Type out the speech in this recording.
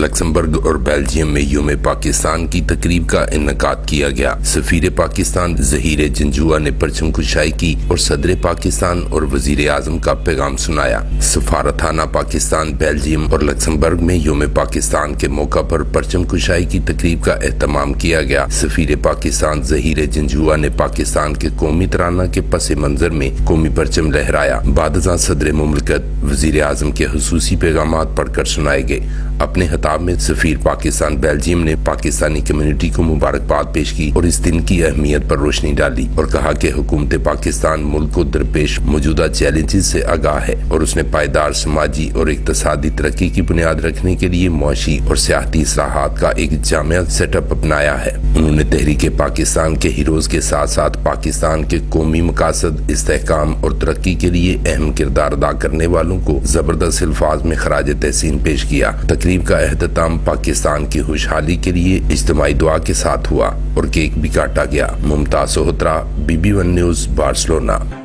Luxembourg और Belgium में यूम पाकिस्तान की तकरीब का इन्नेकाद किया गया। सफीर पाकिस्तान ज़हीर जंजुआ ने परचम कुशाई की और सदर पाकिस्तान और वजीर आजम का पैगाम सुनाया। सफारतखाना पाकिस्तान, बेल्जियम और लक्समबर्ग में यूम पाकिस्तान के मौका पर परचम कुशाई की तकरीब का एहतमाम किया गया। सफीर पाकिस्तान ज़हीर जंजुआ ने पाकिस्तान के कौमी तराना के पस मंजर में कौमी परचम लहराया। बादशाह सदर मुमलिकत वजीर आजम के हुसूसी पैगामात पढ़कर सुनाए गए। अपने खिताब में सफीर पाकिस्तान बेल्जियम ने पाकिस्तानी कम्युनिटी को मुबारकबाद पेश की और इस दिन की अहमियत पर रोशनी डाली और कहा कि हुकूमत पाकिस्तान मुल्क को दरपेश मौजूदा चैलेंजेस से आगाह है और उसने पायदार समाजी और इक्तसादी तरक्की की बुनियाद रखने के लिए मुआशी और सियाहती इस्लाहात का एक जामिया सेटअप अपनाया है। उन्होंने तहरीक पाकिस्तान के हीरोज के साथ साथ पाकिस्तान के कौमी मकासद, इस्तेहकाम और तरक्की के लिए अहम किरदार अदा करने वालों को जबरदस्त अल्फाज में खराज तहसीन पेश किया। तकरीब का एहतमाम पाकिस्तान की खुशहाली के लिए इज्तिमाई दुआ के साथ हुआ और केक भी काटा गया। Mumtaz Sohatra, BB1 news, Barcelona.